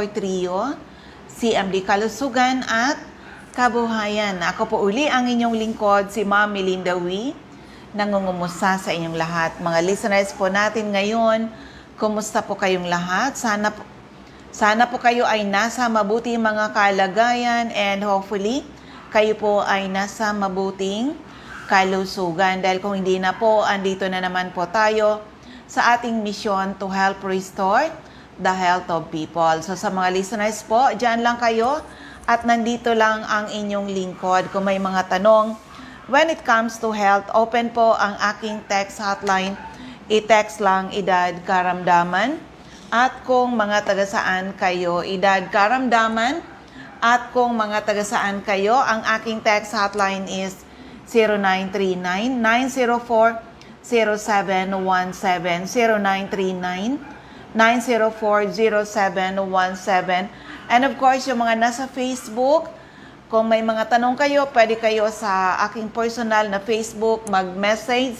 Trio, CMD Kalusugan at Kabuhayan. Ako po uli ang inyong lingkod, si Ma'am Melinda Wee, nangungumusta sa inyong lahat. Mga listeners po natin ngayon, kumusta po kayong lahat? Sana po kayo ay nasa mabuting mga kalagayan and hopefully kayo po ay nasa mabuting kalusugan. Dahil kung hindi na po, andito na naman po tayo sa ating mission to help restore the health of people. So sa mga listeners po, dyan lang kayo at nandito lang ang inyong lingkod. Kung may mga tanong, when it comes to health, open po ang aking text hotline. I-text lang edad karamdaman. At kung mga taga-saan kayo, edad karamdaman. At kung mga taga-saan kayo, ang aking text hotline is 0939-904-0717. 0939-904-0717. And of course, yung mga nasa Facebook, kung may mga tanong kayo, pwede kayo sa aking personal na Facebook mag-message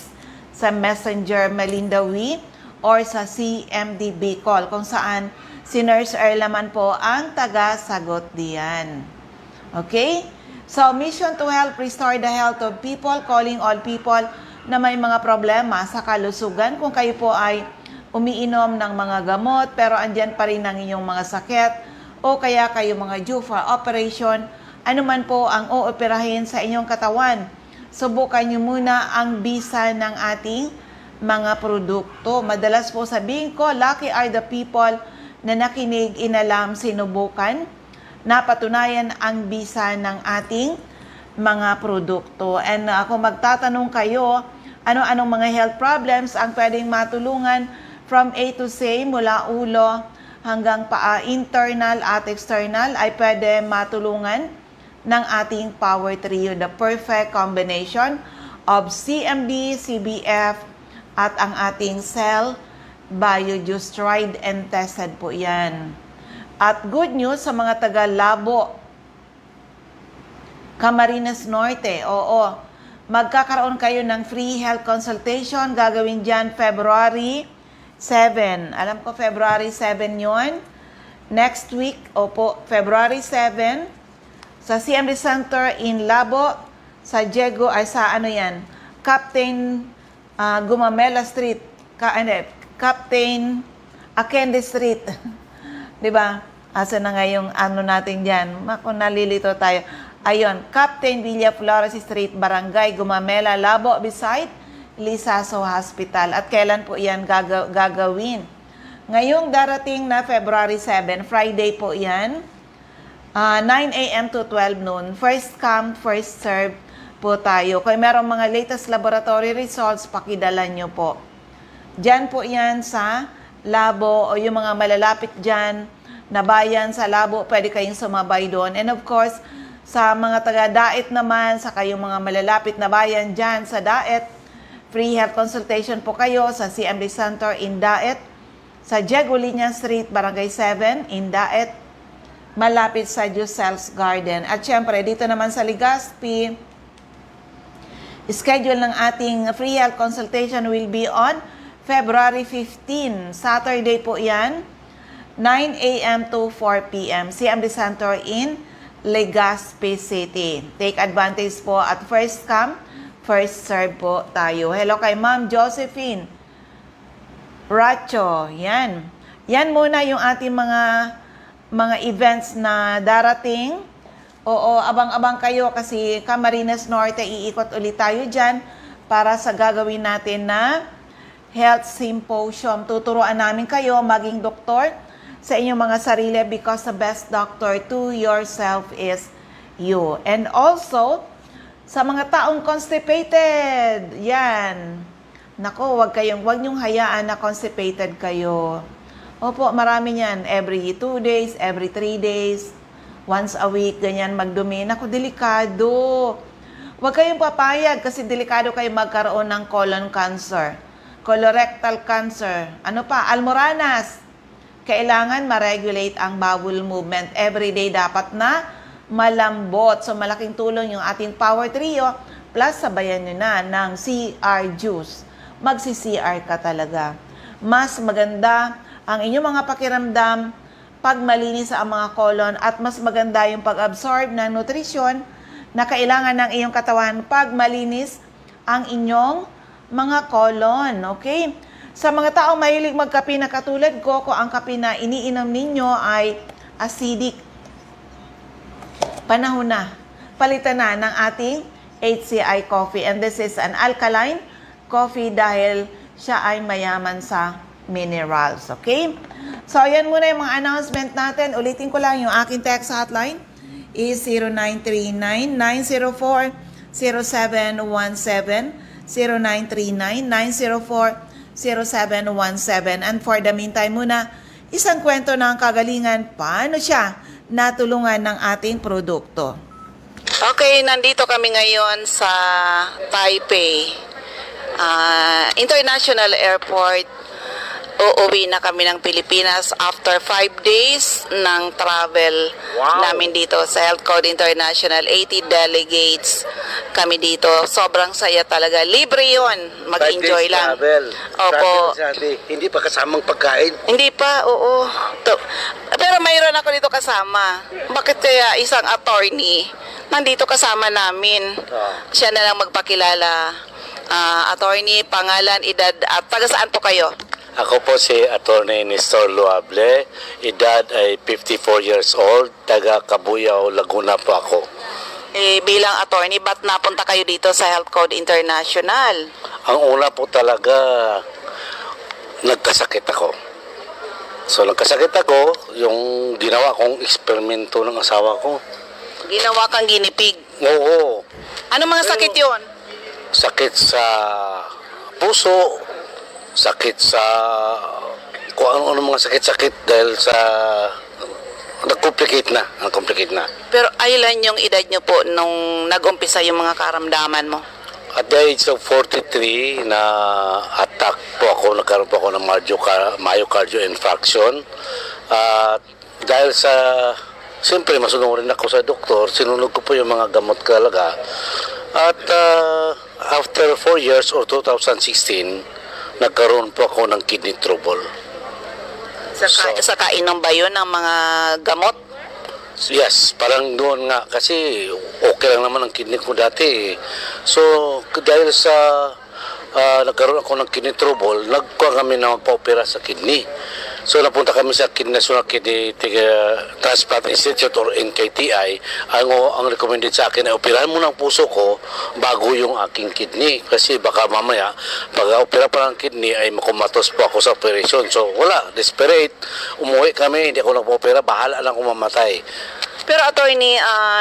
sa Messenger Melinda Wee or sa CMDB call, kung saan si Nurse Erlaman po ang taga-sagot diyan. Okay? So, mission to help restore the health of people, calling all people na may mga problema sa kalusugan. Kung kayo po ay umiinom ng mga gamot pero andyan pa rin ang inyong mga sakit o kaya kayo mga due for operation, ano man po ang ooperahin sa inyong katawan, subukan nyo muna ang bisa ng ating mga produkto. Madalas po sabihin ko, lucky are the people na nakinig, inalam, sinubukan, napatunayan ang bisa ng ating mga produkto. And ako magtatanong kayo, ano-anong mga health problems ang pwedeng matulungan from A to Z, mula ulo hanggang paa, internal at external, ay pwede matulungan ng ating Power Trio, the perfect combination of CMD, CBF, at ang ating Cell Biojuice, tried and tested po yan. At good news sa mga taga-Labo, Camarines Norte, oo, magkakaroon kayo ng free health consultation, gagawin dyan February 7. Alam ko February 7 yon. Next week, opo, February 7, sa CMD Center in Labo, sa Diego, ay sa ano yan, Captain Gumamela Street, Captain Akende Street. Diba? Asa na nga yung ano natin dyan? Kung nalilito tayo. Ayun, Captain Villa Flores Street, Barangay Gumamela, Labo, beside Lisaso Hospital. At kailan po yan gagawin? Ngayong darating na February 7, Friday po yan, 9 a.m. to 12 noon. First come, first serve po tayo. Kung merong mga latest laboratory results, pakidala nyo po. Diyan po yan sa Labo o yung mga malalapit dyan na bayan sa Labo, pwede kayong sumabay doon. And of course, sa mga taga-Daet naman, sa kayong mga malalapit na bayan dyan sa Daet, free health consultation po kayo sa CMD Center in Daet, sa Diego Liña Street, Barangay 7 in Daet, malapit sa Jusel's Garden. At syempre, dito naman sa Legazpi, schedule ng ating free health consultation will be on February 15. Saturday po yan, 9 a.m. to 4 p.m. CMD Center in Legazpi City. Take advantage po at first come, first serve po tayo. Hello kay Ma'am Josephine Racho. Yan. Yan muna yung ating mga events na darating. Oo, abang-abang kayo kasi Camarines Norte, iikot ulit tayo dyan para sa gagawin natin na health symposium. Tuturuan namin kayo maging doktor sa inyong mga sarili because the best doctor to yourself is you. And also, sa mga taong constipated, yan. Nako, wag niyong hayaan na constipated kayo. Opo, marami yan. Every 2 days, every 3 days, once a week, ganyan magdumi. Nako, delikado. Huwag kayong papayag kasi delikado kayo magkaroon ng colon cancer, colorectal cancer, ano pa, almoranas. Kailangan ma-regulate ang bowel movement. Everyday dapat na malambot. So, malaking tulong yung ating Power Trio. Plus, sabayan nyo na ng CR juice. Magsi-CR ka talaga. Mas maganda ang inyong mga pakiramdam pag malinis ang mga colon at mas maganda yung pag-absorb ng nutrisyon na kailangan ng iyong katawan pag malinis ang inyong mga colon. Okay? Sa mga taong mahilig magkape na katulad ko, kung ang kape na iniinom ninyo ay acidic, panahon na, palitan na ng ating HCI coffee. And this is an alkaline coffee dahil siya ay mayaman sa minerals. Okay? So, ayan muna yung mga announcement natin. Ulitin ko lang yung aking text hotline is 0939-904-0717, 0939-904-0717. And for the meantime muna, isang kwento ng kagalingan, paano siya natulungan ng ating produkto. Okay, nandito kami ngayon sa Taipei International Airport. Uuwi na kami ng Pilipinas after 5 days ng travel namin dito sa Health Code International. 80 delegates kami dito. Sobrang saya talaga. Libre yon. Mag-enjoy lang. Opo. Hindi pa kasamang pagkain. Hindi pa, oo. Pero mayroon ako dito kasama. Bakit kaya isang attorney nandito kasama namin? Siya na lang magpakilala. Attorney, pangalan, edad, at taga saan po kayo? Ako po si Attorney Nestor Luable. Edad ay 54 years old. Taga Cabuyao, Laguna po ako. Bilang attorney, ba't napunta kayo dito sa Health Code International? Ang una po talaga, nagkasakit ako. So nagkasakit ako, yung ginawa kong eksperimento ng asawa ko. Ginawa kang ginipig. Oo. Ano mga sakit yon? Sakit sa puso, sakit sa kung ano mga sakit-sakit dahil sa nag-complicate na. Pero ilan yung edad nyo po nung nag-umpisa yung mga karamdaman mo? At the age of 43, na attack po ako, nagkaroon po ako ng myocardial infarction. At dahil sa, siyempre masunod rin ako sa doktor, sinunod ko po yung mga gamot talaga. At after 4 years or 2016, nagkaroon po ako ng kidney trouble. Sa kainom ba yun ng mga gamot? Yes, parang doon nga kasi okay lang naman ang kidney ko dati. So, dahil sa nagkaroon ako ng kidney trouble, nagkuha kami na magpa-opera sa kidney. So, napunta kami sa National Kidney Transplant Institute or NKTI. Ang recommended sa akin ay operahan muna ang puso ko bago yung aking kidney. Kasi baka mamaya, pag opera pa ng kidney ay makumatos po ako sa operation. So, wala. Desperate. Umuwi kami, hindi ako nagpa-opera. Bahala lang kung mamatay. Pero attorney,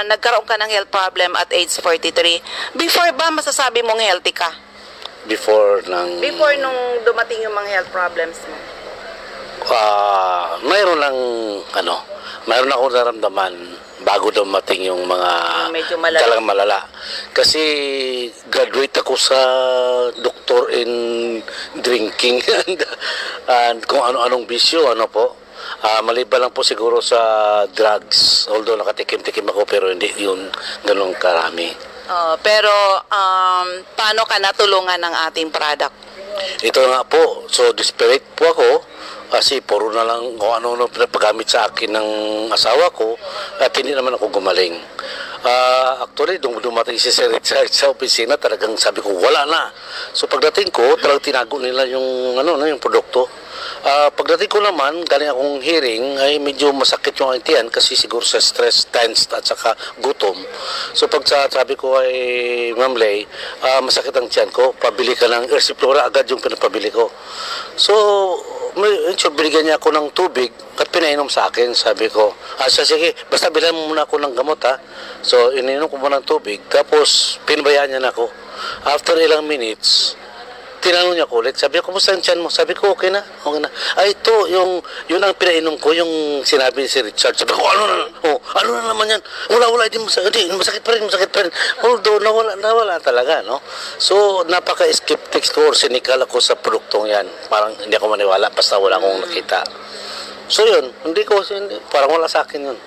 nagkaroon ka ng health problem at age 43. Before ba masasabi mong healthy ka? Before nung dumating yung mga health problems mo? Mayroon ako naramdaman bago dumating yung mga medyo malala. Talagang malala. Kasi graduate ako sa doctor in drinking and kung ano-anong bisyo, maliban lang po siguro sa drugs. Although nakatikim-tikim ako pero hindi yun ganun karami. Pero paano ka natulungan ng ating product? Ito nga po, so desperate po ako kasi puro na lang kung ano-ano pinapagamit sa akin ng asawa ko at hindi naman ako gumaling. Actually, dumating si Sir Richard sa opisina, talagang sabi ko, wala na. So pagdating ko, talagang tinago nila yung, yung produkto. Pagdating ko naman, galing akong hearing, ay medyo masakit yung tiyan kasi siguro sa stress, tense at saka gutom. So sabi ko ay Ma'am Lay, masakit ang tiyan ko, pabili ka ng Ersiflora, agad yung pinapabili ko. So, binigyan niya ako ng tubig at pinainom sa akin. Sabi ko, sige, basta bilhan mo muna ako ng gamot ha. So, ininom ko muna ng tubig, tapos pinabayaan niya na ako. After ilang minutes, tinanong niya ko ulit, sabi ko, kumusta ang tiyan mo? Sabi ko, okay na. Ay, ito, yun ang pinainom ko, yung sinabi ni si Richard. Sabi ko, ano na naman yan? Wala, hindi masakit pa rin. Although, nawala talaga, no? So, napaka-skeptic ko or cynical ako sa produktong yan. Parang hindi ako maniwala, basta wala akong nakita. So, yun, parang wala sa akin yun.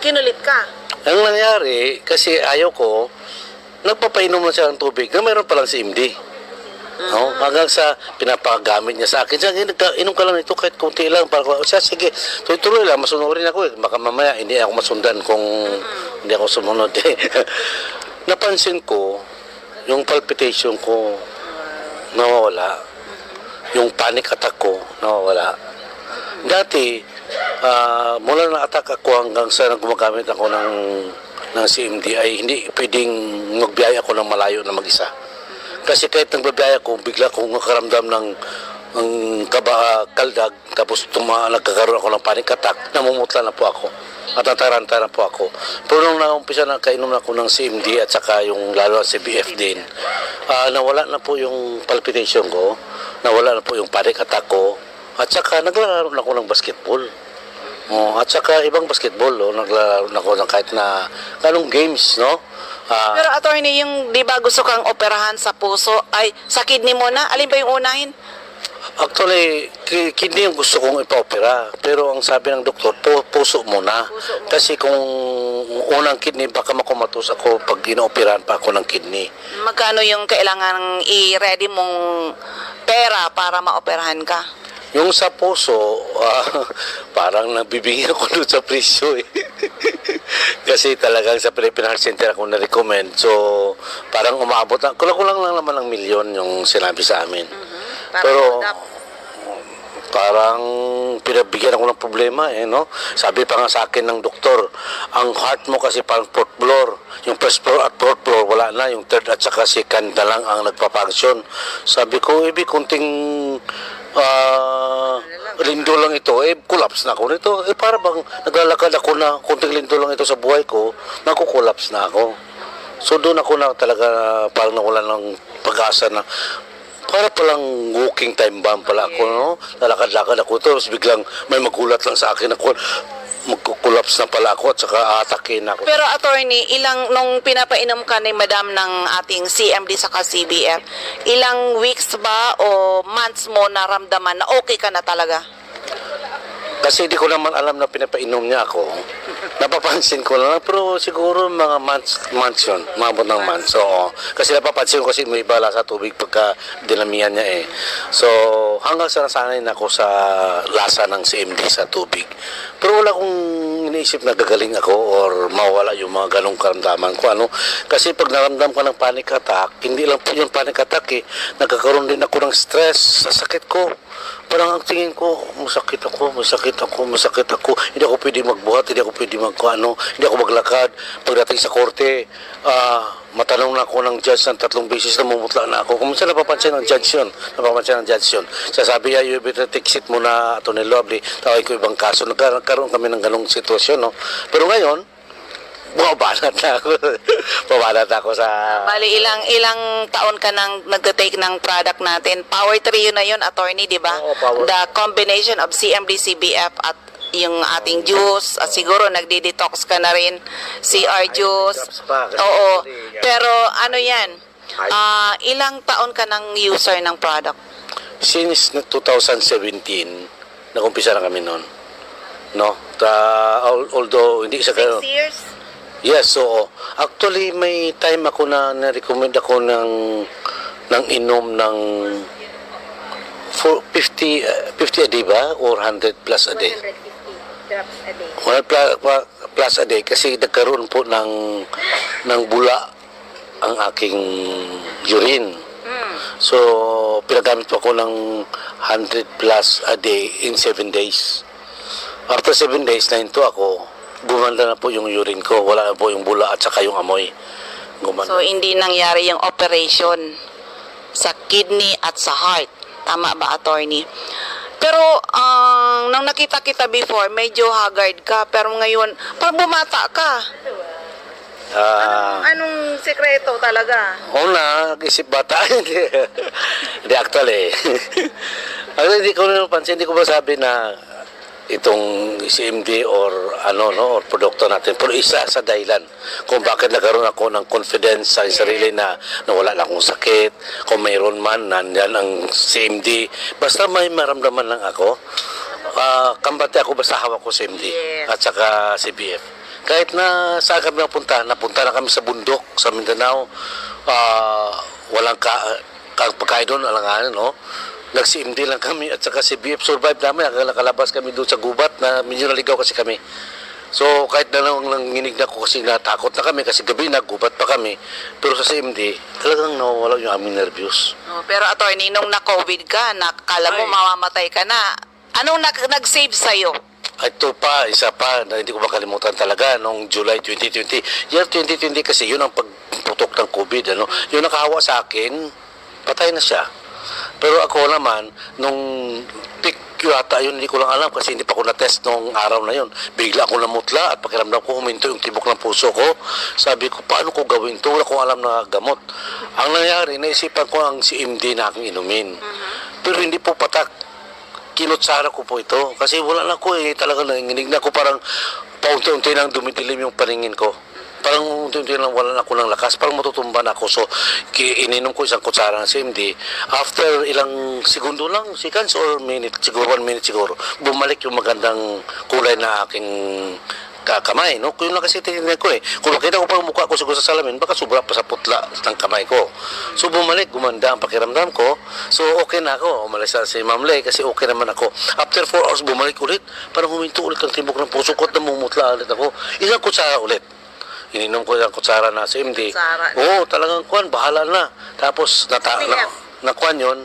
Kinulit ka? Ang nangyari, kasi ayaw ko, nagpapainom na siya ng tubig na mayroon palang si MD. No? Hanggang sa pinapagamit niya sa akin. Siya, inom ka lang ito kahit kunti lang. Para, siya, sige, tuloy-tuloy lang, masunurin ako eh. Baka mamaya hindi ako masundan kung hindi ako sumunod eh. Napansin ko, yung palpitation ko nawawala. Yung panic attack ko nawawala. Dati, mula na attack ako hanggang sa gumagamit ako ng CMD ay hindi pwedeng magbiyaya ako ng malayo na mag-isa. Kasi kahit nagbabiyaya ko, bigla kong nakaramdam ng kaldag, tapos nagkakaroon ako ng panic attack, namumutla na po ako. At nataranta na po ako. Pero nung naumpisa na kainom na ako ng CMD at saka yung lalo sa CBF din, nawala na po yung palpitation ko, nawala na po yung panic attack ko, at saka naglalaro na ako ng basketball. At saka ibang basketball, naglalaro na ako ng kahit na anong games, no? Pero attorney, yung di ba gusto kang operahan sa puso, ay sa kidney mo na? Alin ba yung unahin? Actually, kidney yung gusto kong ipa-opera. Pero ang sabi ng doktor, puso muna. Kasi kung unang kidney, baka makumatos ako pag ina-operahan pa ako ng kidney. Magkano yung kailangan i-ready mong pera para maoperahan ka? Yung sa puso, parang nabibigyan ako doon sa presyo eh. Kasi talagang sa Philippine Heart Center ako na-recommend. So, parang umabot na, kulang lang naman ng milyon yung sinabi sa amin. Pero, parang pinabigyan ako ng problema eh, no? Sabi pa nga sa akin ng doktor, ang heart mo kasi parang fourth floor. Yung first floor at fourth floor, wala na. Yung third at saka second na lang ang nagpapangsyon. Sabi ko, kunting lindo lang ito, collapse na ako nito. Para bang naglalakad ako na kunting lindo lang ito sa buhay ko, magkukulaps na ako. So doon ako na talaga parang nawala ng pag-asa na para palang walking time bomb pala ako, no? Lalakad-lakad ako, tapos biglang may magulat lang sa akin ako, magkukulaps na pala ako at saka atakin ako. Pero attorney, nung pinapainom ka ni madam ng ating CMD saka CBF, ilang weeks ba o months mo naramdaman na okay ka na talaga? Kasi hindi ko naman alam na pinapainom niya ako. Napapansin ko lang, pero siguro mga months yun. Mabot ng months. Oo. Kasi napapansin ko kasi may bala sa tubig pagka dinamihan niya eh. So, hanggang sa nasanay na ako sa lasa ng CMD sa tubig. Pero wala akong iniisip na gagaling ako or mawala yung mga ganong karamdaman ko. Ano? Kasi pag naramdam ko ng panic attack, hindi lang po yung panic attack eh. Nagkakaroon din ako ng stress sa sakit ko. Parang ang tingin ko, masakit ako. Hindi ako pwede magbuhat, hindi ako pwede hindi ako maglakad. Pagdating sa korte, matanong na ako ng judge ng 3 beses na mumutla na ako. Kung minsan napapansin ng judge yun. Sasabi niya, you better take seat muna, Atty. Lovely. Tawag ko ibang kaso. Nagkaroon kami ng ganong sitwasyon, no? Pero ngayon, bumabanat na ako. Bumabanat ako sa... Bali, ilang taon ka nang nag-take ng product natin. Power Trio na yun, attorney, di ba? Oo, Power. The combination of CMD, CBF at yung ating juice, at siguro nagdi-detox ka na rin, CR juice. drops pa, kasi Oo. actually, yeah. Pero ano yan? Ilang taon ka nang user ng product? Since 2017, nag-umpisa na kami noon. No? Although, hindi sa 6 years? Yes, so actually may time ako na na-recommend ako ng inom ng 50 a day ba? Or 100 plus a day? 150 drops a day. 100 plus a day kasi nagkaroon po ng bula ang aking urine. So, pinagamit po ako ng 100 plus a day in 7 days. After 7 days, nahinto ako, gumanda na po yung urine ko, wala na po yung bula at saka yung amoy. Gumanda. So, hindi nangyari yung operation sa kidney at sa heart. Tama ba, attorney? Pero, nang nakita kita before, medyo haggard ka. Pero ngayon, parang bumata ka. Anong sekreto talaga? Una, nag-isip bata. Hindi, actually. Hindi ko napansin, hindi ko masabi na itong CMD or or produkto natin. Pero isa sa dahilan kung bakit nagkaroon ako ng confidence sa sarili na wala na akong sakit. Kung mayroon man, nandyan ang CMD. Basta may maramdaman lang ako. Kambate ako basta hawak ko CMD at saka CBF. Kahit na saan kami napunta na kami sa bundok, sa Mindanao, pagkain doon, alanganan, no? Nag-CMD lang kami at saka si BF survive namin. Nakalabas kami doon sa gubat na medyo naligaw kasi kami. So kahit na lang nanginig na ako kasi natakot na kami kasi gabi naggubat pa kami. Pero sa CMD, talagang nawawala yung aming nervyos. Pero attorney, nung na-COVID ka, nakala mo Ay. mamamatay ka na, anong nag-save sa'yo? Ito pa, isa pa, na hindi ko makalimutan talaga, noong July 2020. Year 2020 kasi, yun ang pagputok ng COVID. Ano? Yung nakahawa sa akin, patay na siya. Pero ako naman, nung peak yata yun, hindi ko lang alam kasi hindi pa ako na-test nung araw na yun. Bigla ako namutla at pakiramdam ko huminto yung tibok ng puso ko. Sabi ko, paano ko gawin ito? Wala akong alam na gamot. Ang nangyari, naisipan ko ang CMD na aking inumin. Pero hindi po patak. Kinutsara ko po ito. Kasi wala na ko eh. Talaga nanginginig na ako parang paunti-unti nang dumidilim yung paningin ko. Parang unti-unti lang wala na ako ng lakas. Parang matutumba na ako. So, ininom ko isang kutsara ng CMD. After ilang segundo lang, seconds or minute, siguro 1 minute siguro, bumalik yung magandang kulay na aking kamay, no? Kung yun lang kasi tinignan ko eh. Kung makita ko pa yung mukha ko siguro sa salamin, baka sobra pa sa putla ng kamay ko. So bumalik, gumanda ang pakiramdam ko. So okay na ako. Umalis na si Ma'am Lay kasi okay naman ako. After 4 hours, bumalik ulit. Parang huminto ulit ang tibok ng puso ko at namumutla ulit ako. Isang kutsara ulit. Ininom ko yung kutsara na CMD. Kutsara. Oo, talagang kuwan, bahala na. Tapos, nakuan yun.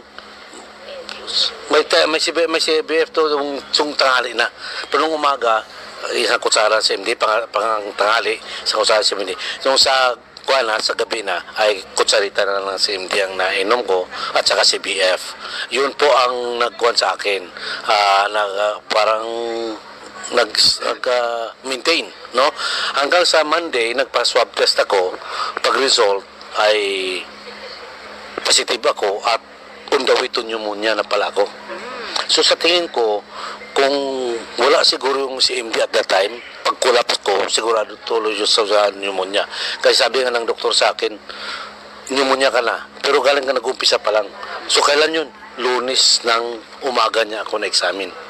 May CBF to yung tanghali na. Pero nung umaga, isang kutsara sa CMD, pang tanghali sa kutsara sa CMD. Yung sa kuwan na, sa gabi na, ay kutsarita na lang ng CMD ang nainom ko at saka CBF. Yun po ang nagkuhan sa akin. Parang nag-maintain, no? Hanggang sa Monday, nagpa-swab test ako. Pag-result ay positive ako at on the way to pneumonia na pala ako. So sa tingin ko, kung wala siguro yung CMD at that time, pag collapse ko, sigurado tuloy yung sa pneumonia. Kasi sabi nga ng doktor sa akin, pneumonia ka na, pero galing ka nag-umpisa pa lang. So kailan yun? Lunes ng umaga niya ako na-examine.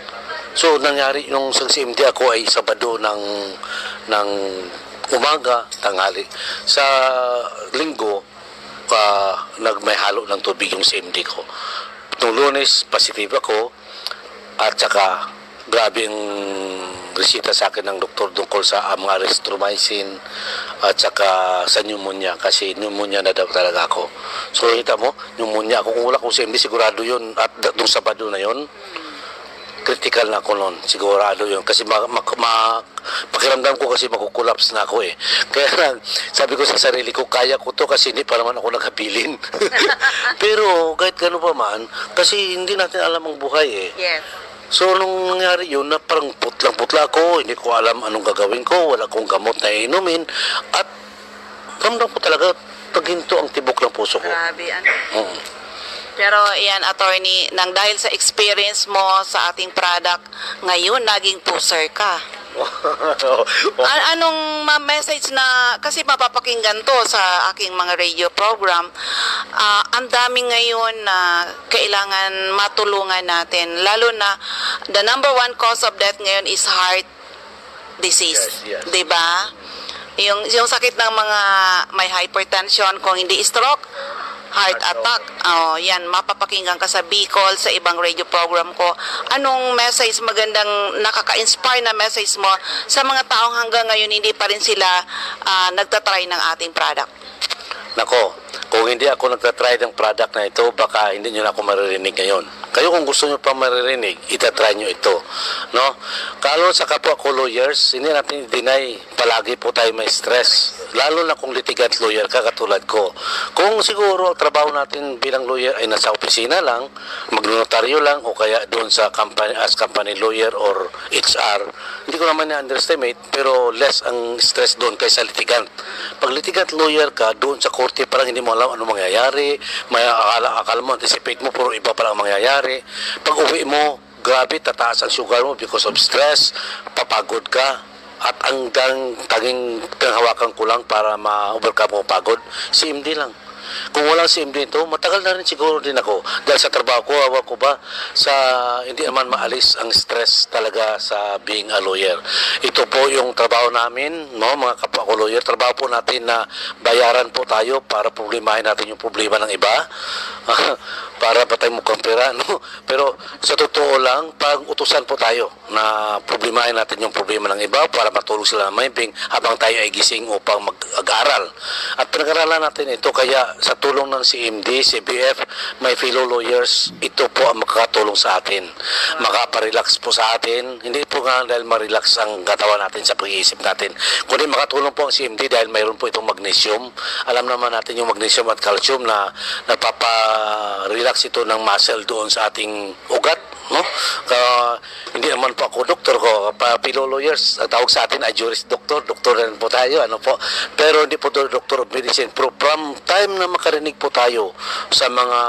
So nangyari nung sa CMD ako ay Sabado ng umaga, tanghali. Sa Linggo, may halo ng tubig yung CMD ko. Nung Lunes, positive ako at saka grabe ang resita sa akin ng doktor tungkol sa mga erythromycin at saka sa pneumonia kasi pneumonia na daw talaga ako. So kita mo, pneumonia ako. Kung wala kong CMD, sigurado yun. At nung Sabado na yun, critical na ako noon, sigurado yun. Kasi pakiramdam ko kasi magkukulaps na ako eh. Kaya sabi ko sa sarili ko, kaya ko to kasi hindi pa naman ako naghabilin. Pero kahit gano'n pa man, kasi hindi natin alam ang buhay eh. Yes. So nung nangyari yun, na parang putlang-putla ako, hindi ko alam anong gagawin ko, wala kong gamot na inumin, at ramdam ko talaga, paghinto ang tibok ng puso ko. Grabe, ano? Pero yan, attorney, nang dahil sa experience mo sa ating product, ngayon naging pusher ka. Anong message na, kasi mapapakinggan to sa aking mga radio program, ang dami ngayon na kailangan matulungan natin, lalo na the number 1 cause of death ngayon is heart disease, Yes. 'di ba? Yung sakit ng mga may hypertension, kung hindi stroke, heart attack. Oh, yan, mapapakinggan ka sa Bicol, sa ibang radio program ko. Anong message, magandang nakaka-inspire na message mo sa mga taong hanggang ngayon hindi pa rin sila nagtatry ng ating product? Nako, kung hindi ako nagtatry ng product na ito, baka hindi nyo na ako maririnig ngayon. Kayo kung gusto nyo pa maririnig, itatry nyo ito. No? Kalo sa kapwa ko lawyers, hindi natin i-deny, palagi po tayo may stress. Lalo na kung litigant lawyer ka katulad ko. Kung siguro ang trabaho natin bilang lawyer ay nasa opisina lang, magnotaryo lang, o kaya doon sa company, as company lawyer or HR, hindi ko naman na-underestimate, pero less ang stress doon kaysa litigant. Pag litigant lawyer ka, doon sa korte parang hindi mo alam ano mangyayari, may akala mo, anticipate mo, pero iba pala ang mangyayari. Pag uwi mo, grabe, tataas ang sugar mo because of stress, papagod ka, at ang tanging hawakan ko lang para ma-overcome mo pagod, CMD lang. Kung walang CMD ito, matagal na rin siguro din ako. Dahil sa trabaho ko, awa ko ba, sa hindi naman maalis ang stress talaga sa being a lawyer. Ito po yung trabaho namin, no, mga kapwa ko lawyer. Trabaho po natin na bayaran po tayo para problemahin natin yung problema ng iba. Para batay mukhang pera, no? Pero sa totoo lang, pag utusan po tayo na problemahin natin yung problema ng iba para matulog sila ng mahimbing habang tayo ay gising upang mag-aral. At pinag-aralan natin ito, kaya sa tulong ng CMD, CBF, may fellow lawyers, ito po ang makakatulong sa atin. Makaparelax po sa atin, hindi po nga dahil ma-relax ang katawan natin sa pag-iisip natin, kundi makatulong po ang CMD dahil mayroon po itong magnesium. Alam naman natin yung magnesium at calcium na napapa-relax ito ng muscle doon sa ating ugat, no? Hindi naman po ako doktor ko, fellow lawyers, ang tawag sa atin ay juris doctor rin po tayo, ano po, pero hindi po doctor of medicine. Pero from time na makarinig po tayo sa mga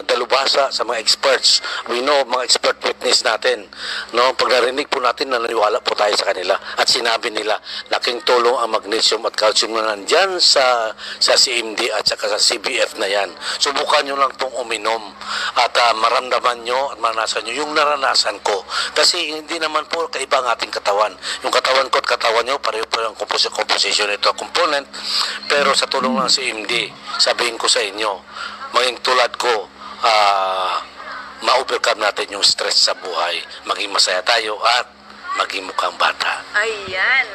dalubhasa, sa mga experts, we know, mga expert witness natin, no? Pag narinig po natin, naniniwala po tayo sa kanila at sinabi nila, laking tulong ang magnesium at calcium na nandyan sa CMD at saka sa CBF na yan. Subukan nyo lang pong uminom at maramdaman nyo at maranasan nyo yung naranasan ko. Kasi hindi naman po kaiba ang ating katawan. Yung katawan ko at katawan nyo, pareho po ang composition nito, component. Pero sa tulong ng CMD, sabihin ko sa inyo, maging tulad ko, ma-overcome natin yung stress sa buhay. Maging masaya tayo at maging mukhang bata. Ayan.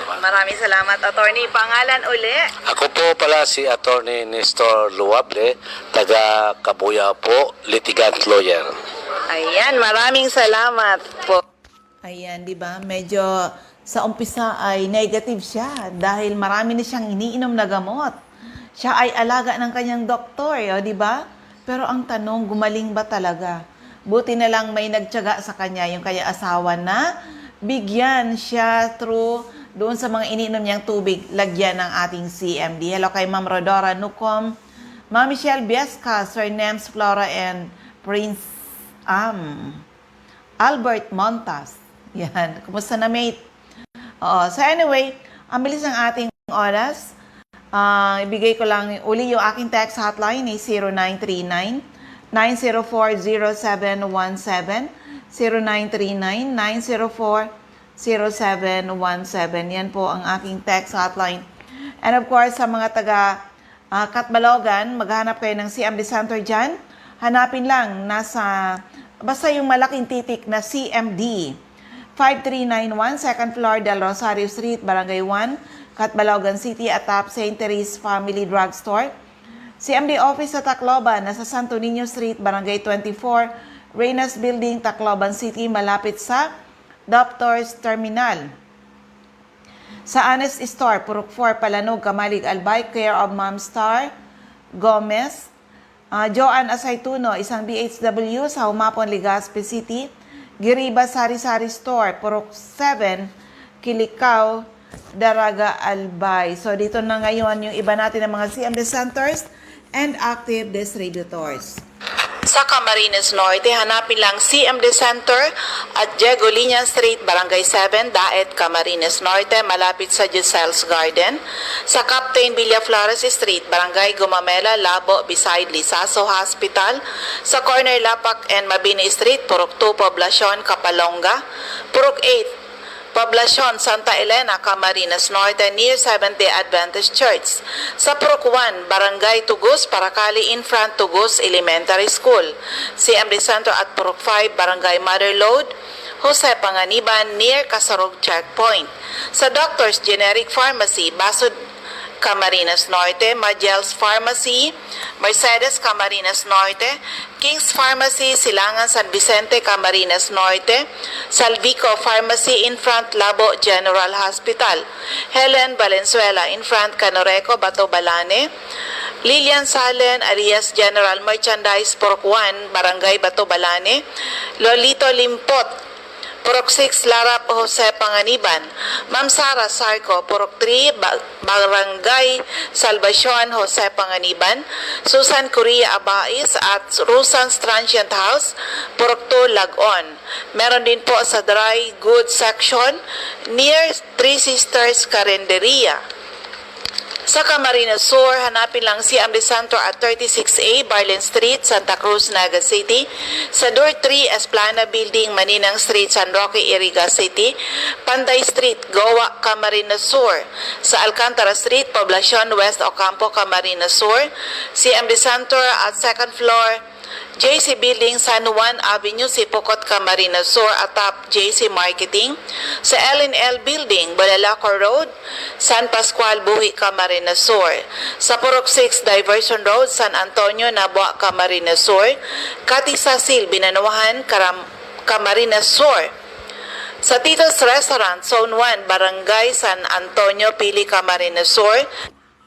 Maraming salamat, attorney. Pangalan uli? Ako po pala si Attorney Nestor Luable, taga Kabuya po, litigant lawyer. Ayan, maraming salamat po. Ayan, di ba? Medyo sa umpisa ay negative siya dahil marami na siyang iniinom na gamot. Siya ay alaga ng kanyang doktor, di ba? Pero ang tanong, gumaling ba talaga? Buti na lang may nagtiyaga sa kanya, yung kaya asawa na bigyan siya through doon sa mga iniinom niyang tubig, lagyan ng ating CMD. Hello kay Ma'am Rodora Nucom, Ma'am Michelle Biesca, Sir Nems Flora, and Prince Albert Montas. Yan. Kumusta na, mate? So anyway, ang bilis ng ating oras. Ibigay ko lang uli yung aking text hotline ay 0939-904-0717, 0939-904-0717. Yan po ang aking text hotline. And of course, sa mga taga Katbalogan, maghanap kayo ng CMD Center dyan. Hanapin lang, basta yung malaking titik na CMD. 5391 2nd floor Del Rosario Street, Barangay 1, Catbalogan City, atop St. Therese Family Drugstore. CMD Office sa Tacloban, nasa Santo Niño Street, Barangay 24, Reynas Building, Tacloban City, malapit sa Doctors Terminal. Sa Honest Store, Purok 4, Palanog, Kamalig, Albay, care of Ma'am Star Gomez. Joanne Asaytuno, isang BHW sa Humapon, Legazpi City. Giriba Sari-Sari Store, Purok 7, Kilikaw, Daraga, Albay. So dito na ngayon yung iba natin ng mga CMD centers and active distributors. Sa Camarines Norte, hanapin lang CMD Center at Diego Liña Street, Barangay 7, Daet, Camarines Norte, malapit sa Giselle's Garden. Sa Captain Villaflores Street, Barangay Gumamela, Labo, beside Lisaso Hospital. Sa corner Lapak and Mabini Street, Purok 2, Poblacion, Kapalonga. Purok 8, Poblacion, Santa Elena, Camarines Norte, near Seventh-day Adventist Church. Sa Purok 1, Barangay Tugus, Paracali, in front Tugus Elementary School. CMD Center at Purok 5, Barangay Motherlode, Jose Panganiban, near Kasarog Checkpoint. Sa Doctors Generic Pharmacy, Basud, Camarines Norte, Magel's Pharmacy, Mercedes, Camarines Norte, King's Pharmacy, Silangan, San Vicente, Camarines Norte, Salvico Pharmacy, in front Labo General Hospital, Helen Valenzuela, in front Canoreco, Bato Balane, Lilian Salen, Arias General Merchandise, Purok 1, Barangay Bato Balane, Lolito Limpot, Purok 6, Larap, Jose Panganiban. Ma'am Sara Sarco, Purok 3, Barangay Salvacion, Jose Panganiban. Susan Correa Abais at Rusan's Transient House, Purok 2, Lagon. Meron din po sa Dry Goods Section near Three Sisters Carinderia. Sa Camarines Sur, hanapin lang si Amri Santo at 36A Barlin Street, Santa Cruz, Naga City. Sa Door 3, Esplana Building, Maninang Street, San Roque, Iriga City. Panday Street, Goa, Camarines Sur. Sa Alcantara Street, Poblacion, West Ocampo, Camarines Sur. Si Amri Santo at second floor, JC Building, San Juan Avenue, Sipocot, Camarines Sur, atap JC Marketing. Sa L&L Building, Balalaco Road, San Pascual, Buhi, Camarines Sur. Sa Purok 6 Diversion Road, San Antonio, Nabua, Camarines Sur. Katisasil, Binanuhan, Camarines Sur. Sa Tito's Restaurant, Zone 1, Barangay San Antonio, Pili, Camarines Sur.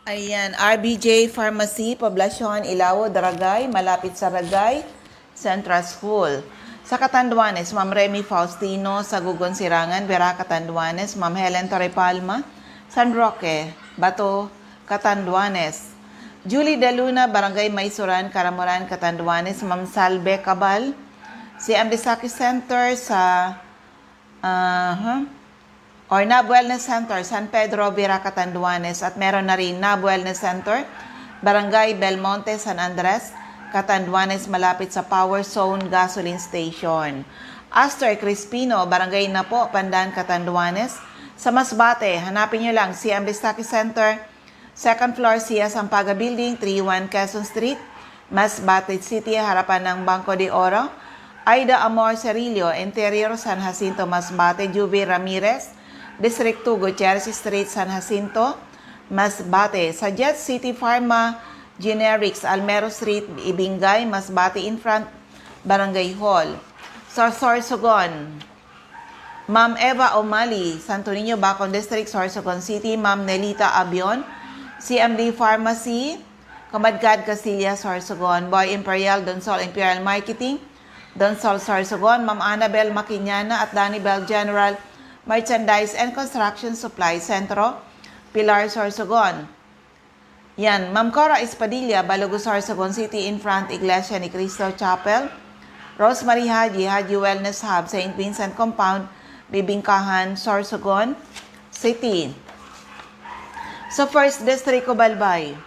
Ayan, RBJ Pharmacy, Poblacion, Ilawo, Daragay, malapit sa Ragay, Central School. Sa Catanduanes, Ma'am Remy Faustino, sa Gugon Sirangan, Vera Catanduanes, Ma'am Helen Torre Palma, San Roque, Bato, Catanduanes. Julie De Luna, Barangay Maysuran, Caramoran, Catanduanes, Ma'am Salve Cabal. Si Amdisaki Center sa NAB Wellness Center, San Pedro, Vera, Catanduanes. At meron na rin NAB Wellness Center, Barangay Belmonte, San Andres, Catanduanes, malapit sa Power Zone Gasoline Station. Astor Crispino, Barangay Napo, Pandan, Catanduanes. Sa Masbate, hanapin nyo lang si Amdistaki Center, second floor, Sia Sampaga Building, 31 Quezon Street, Masbate City, harapan ng Banco de Oro. Aida Amor Cerillo, Interior, San Jacinto, Masbate. Juby Ramirez, District 2, Gutierrez Street, San Jacinto, Masbate. Sa Jet City Pharma Generics, Almero Street, Ibingay, Masbate, in front, Barangay Hall. Sa Sorsogon, Ma'am Eva O'Malley, Santo Niño, Bacon District, Sorsogon City. Ma'am Nelita Abion, CMD Pharmacy, Kamadkad, Castilla, Sorsogon. Boy Imperial, Donsol Imperial Marketing, Donsol, Sorsogon. Ma'am Annabel Maquiñana at Danny Bell General Merchandise and Construction Supply Centro, Pilar, Sorsogon. Yan, Ma'am Cora Espadilla, Balogo, Sorsogon City, in front, Iglesia ni Cristo Chapel. Rosemary Haji, Haji Wellness Hub, St. Vincent Compound, Bibingkahan, Sorsogon City. Sa First District, Balbay,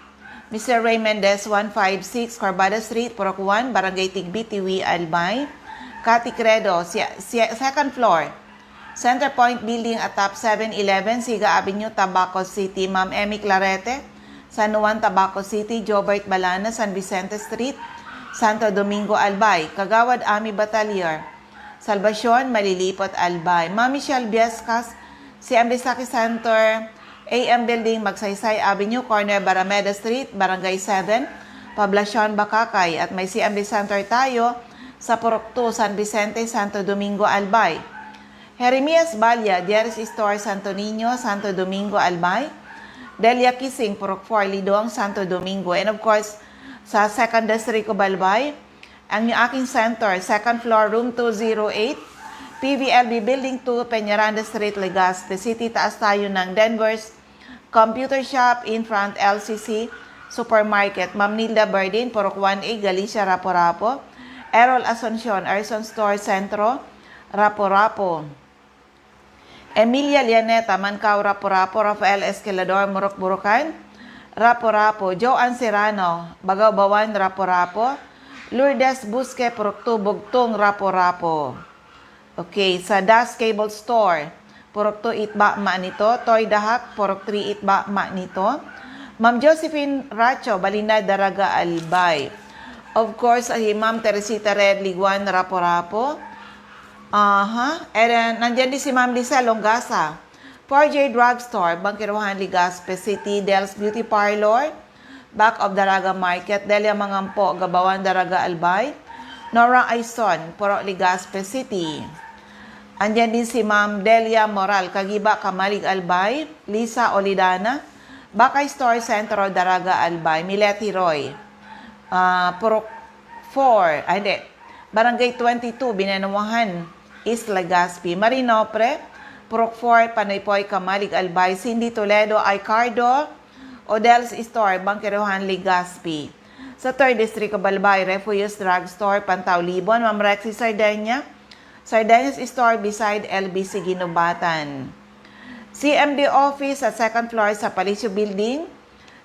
Mr. Ray Mendez, 156 Corbada Street, Purok 1, Barangay Tigbi, Tiwi, Albay. Cathy Credo, second floor, Center Point Building at top 711, Siga Avenue, Tabaco City. Ma'am Emmy Clarete, San Juan, Tabaco City. Jobert Balana, San Vicente Street, Santo Domingo, Albay. Kagawad Ami Batalier, Salvacion, Malilipot, Albay. Ma'am Michelle Biescas, si Ambisaki Center, AM Building, Magsaysay Avenue, corner Barameda Street, Barangay 7, Poblacion, Bakakay. At may CMB Center tayo sa Purok 2, San Vicente, Santo Domingo, Albay. Jeremias Balya, Dieres Store, Santo Niño, Santo Domingo, Albay. Delia Kissing, Purok 4, Lidong, Santo Domingo. And of course, sa 2nd District of Albay, ang aking center, second floor, room 208, PVLB Building 2, Peñaranda Street, Legazpi City. Taas tayo ng Denver's Computer Shop, in front, LCC Supermarket. Ma'am Nilda Bardin, Purok 1A, Galicia, Rapo-Rapo. Errol Asuncion, Arson Store, Centro, Rapo-Rapo. Emilia Lianeta, Mancao, Rapo-Rapo. Rafael Esquilador, Murok-Burukan, Rapo-Rapo. Joanne Serrano, Bagaw-Bawan, Rapo-Rapo. Lourdes Busque, Purok 2, Bugtong, Rapo-Rapo. Okay, sa Das Cable Store, Purok 2, Itba, Manito. Toy Dahak, Purok 3, Itba, Manito. Ma'am Josephine Racho, Balinda, Daraga, Albay. Of course, Ma'am Teresita Red, Liguan, Rapo-Rapo. And then, nandyan din si Ma'am Lisa Longasa. 4J Drugstore, Bangkiruhan, Legazpi City. Del's Beauty Parlor, back of Daraga Market. Delia Mangampo, Gabawan, Daraga, Albay. Nora Aison, Purok, Legazpi City. Andyan din si Ma'am Delia Moral, Kagiba, Kamalig, Albay. Lisa Olidana, Bakay Store, Centro, Daraga, Albay. Mileti Roy, Purok 4, Barangay 22, Binanuhan, East Legazpi. Marinopre, Purok 4, Panaypoy, Kamalig, Albay. Cindy Toledo, Icardo, Odell's Store, Bangkiruhan, Legazpi. Sa 3rd District of Albay, Refugios Drugstore, Pantaw, Libon. Ma'am Rexy Sardenya, Sardenas Store beside LBC Ginubatan. CMD Office sa 2nd floor sa Palacio Building,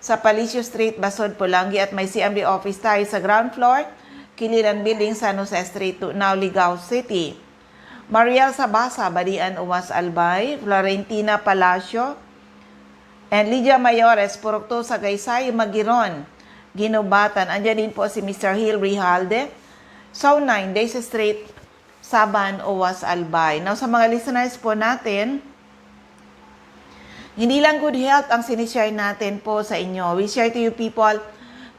sa Palicio Street, Basod, Pulangi at may CMD office tayo sa ground floor, Kililan Building, San Jose Street, Tunaw, Ligao City. Mariel Sabasa, Barian, Uwas, Albay, Florentina Palacio, and Lydia Mayores, Purokto, Sagaysay, Magiron, Ginubatan. Andyan din po si Mr. Hill Rijalde, So 9, Days Street, Saban, Uwas, Albay. Now, sa mga listeners po natin, hindi lang good health ang sinishare natin po sa inyo. We share to you people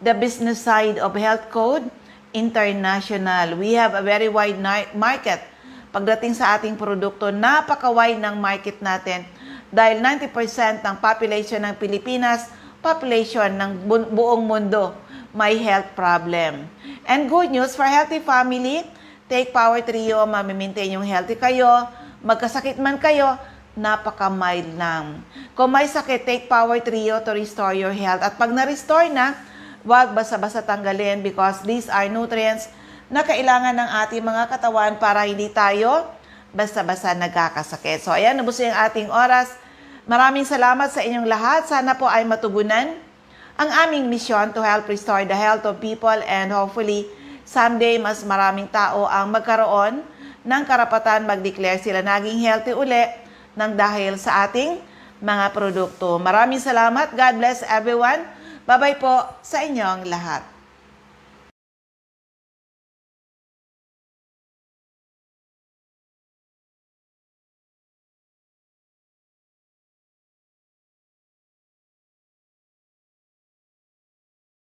the business side of Health Code International. We have a very wide market. Pagdating sa ating produkto, napaka-wide ng market natin dahil 90% ng population ng Pilipinas, population ng buong mundo, may health problem. And good news for healthy family, Take Power Trio, mamimaintain yung healthy kayo, magkasakit man kayo, napaka-mild lang. Kung may sakit, Take Power Trio to restore your health. At pag na-restore na, huwag basta-basta tanggalin because these are nutrients na kailangan ng ating mga katawan para hindi tayo basta-basta nagkakasakit. So, ayan, nabos yung ating oras. Maraming salamat sa inyong lahat. Sana po ay matugunan ang aming misyon to help restore the health of people and hopefully someday mas maraming tao ang magkaroon ng karapatan mag-declare sila naging healthy uli nang dahil sa ating mga produkto. Maraming salamat. God bless everyone. Bye-bye po sa inyong lahat.